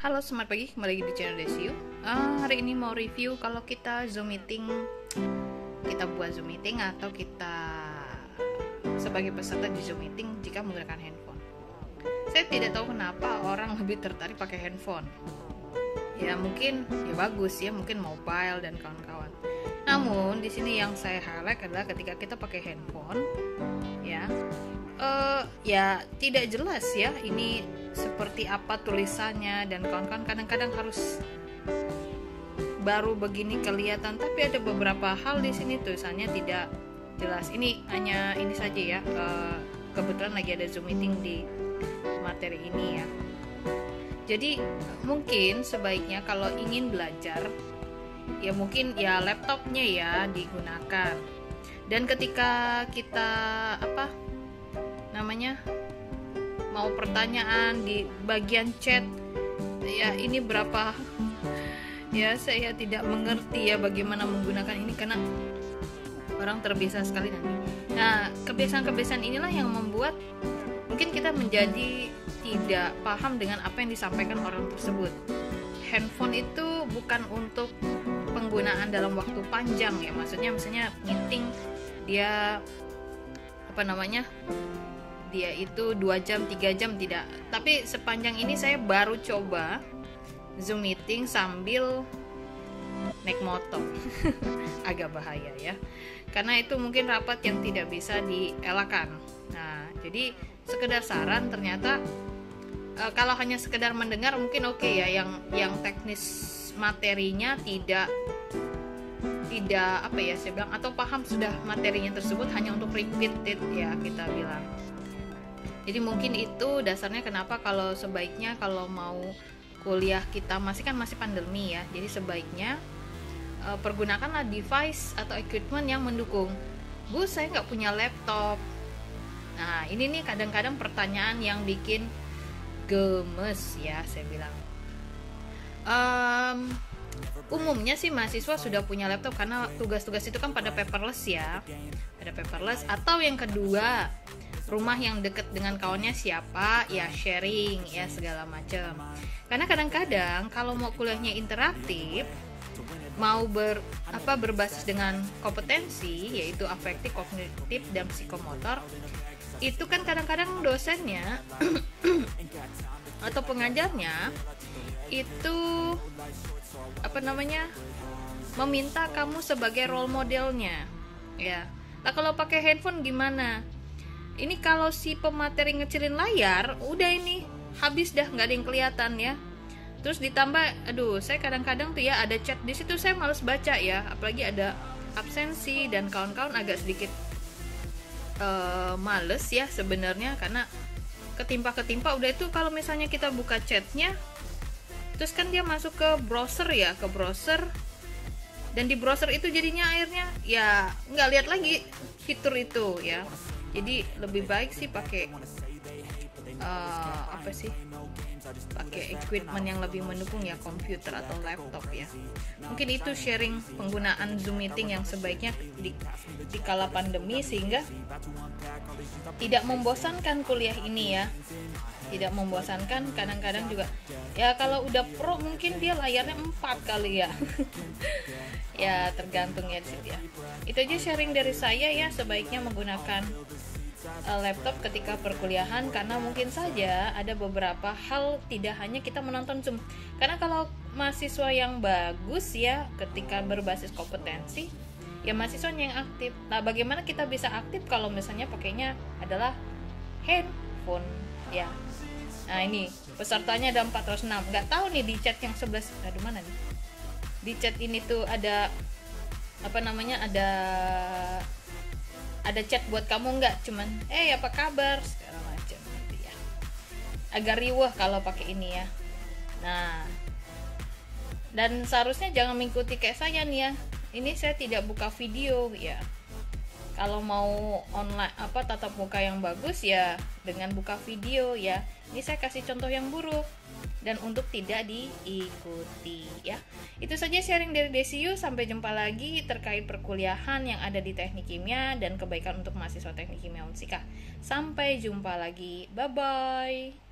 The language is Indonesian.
Halo, selamat pagi, kembali lagi di channel Desiu. Hari ini mau review kalau kita Zoom meeting, kita buat Zoom meeting atau kita sebagai peserta di Zoom meeting jika menggunakan handphone. Saya tidak tahu kenapa orang lebih tertarik pakai handphone. Ya mungkin ya bagus ya, mungkin mobile dan kawan-kawan. Namun di sini yang saya highlight adalah ketika kita pakai handphone, ya tidak jelas ya ini seperti apa tulisannya, dan kawan-kawan kadang-kadang harus baru begini kelihatan, tapi ada beberapa hal di sini tulisannya tidak jelas. Ini hanya ini saja ya, kebetulan lagi ada Zoom meeting di materi ini ya. Jadi mungkin sebaiknya kalau ingin belajar ya mungkin ya laptopnya ya digunakan, dan ketika kita mau pertanyaan di bagian chat ya, ini berapa ya, saya tidak mengerti ya bagaimana menggunakan ini karena orang terbiasa sekali nanti. Nah, kebiasaan-kebiasaan inilah yang membuat mungkin kita menjadi tidak paham dengan apa yang disampaikan orang tersebut. Handphone itu bukan untuk penggunaan dalam waktu panjang ya, maksudnya misalnya meeting dia dia itu 2 jam 3 jam tidak, tapi sepanjang ini saya baru coba Zoom meeting sambil naik motor. Agak bahaya ya, karena itu mungkin rapat yang tidak bisa dielakkan. Nah, jadi sekedar saran, ternyata kalau hanya sekedar mendengar mungkin oke ya, yang teknis materinya tidak saya bilang, atau paham sudah materinya tersebut hanya untuk repeat it ya kita bilang. Jadi mungkin itu dasarnya kenapa kalau sebaiknya kalau mau kuliah kita masih pandemi ya, jadi sebaiknya pergunakanlah device atau equipment yang mendukung. Bu, saya nggak punya laptop. Nah, ini nih kadang-kadang pertanyaan yang bikin gemes ya, saya bilang. Umumnya sih mahasiswa sudah punya laptop karena tugas-tugas itu kan pada paperless ya, atau yang kedua, rumah yang dekat dengan kawannya siapa ya, sharing ya segala macam. Karena kadang-kadang kalau mau kuliahnya interaktif, mau berbasis dengan kompetensi yaitu afektif, kognitif, dan psikomotor, itu kan kadang-kadang dosennya atau pengajarnya itu meminta kamu sebagai role modelnya ya. Nah, kalau pakai handphone gimana? Ini kalau si pemateri ngecilin layar, udah ini habis dah, nggak ada yang kelihatan ya. Terus ditambah, saya kadang-kadang tuh ya ada chat di situ, saya males baca ya, apalagi ada absensi dan kawan-kawan, agak sedikit males ya sebenarnya, karena ketimpa udah itu. Kalau misalnya kita buka chatnya, terus kan dia masuk ke browser, dan di browser itu jadinya akhirnya ya nggak lihat lagi fitur itu ya. Jadi lebih baik sih pakai pakai equipment yang lebih mendukung ya, komputer atau laptop ya. Mungkin itu sharing penggunaan Zoom meeting yang sebaiknya di kala pandemi, sehingga tidak membosankan kuliah ini ya. Tidak membosankan. Kadang-kadang juga ya kalau udah pro mungkin dia layarnya 4 kali ya. Ya tergantung ya di situ ya. Itu aja sharing dari saya ya, sebaiknya menggunakan laptop ketika perkuliahan, karena mungkin saja ada beberapa hal tidak hanya kita menonton Zoom. Karena kalau mahasiswa yang bagus ya, ketika berbasis kompetensi ya mahasiswanya yang aktif. Nah, bagaimana kita bisa aktif kalau misalnya pakainya adalah handphone ya. Nah, ini pesertanya ada 406. Nggak tahu nih di chat yang 11, aduh mana nih, di chat ini tuh ada ada chat buat kamu nggak, cuman apa kabar segala macam gitu ya. Agak riweh kalau pakai ini ya. Nah, dan seharusnya jangan mengikuti kayak saya nih ya, ini saya tidak buka video ya. Kalau mau online tatap muka yang bagus ya dengan buka video ya. Ini saya kasih contoh yang buruk dan untuk tidak diikuti ya. Itu saja sharing dari Desiu. Sampai jumpa lagi terkait perkuliahan yang ada di teknik kimia dan kebaikan untuk mahasiswa teknik kimia Unsika. Sampai jumpa lagi, bye bye.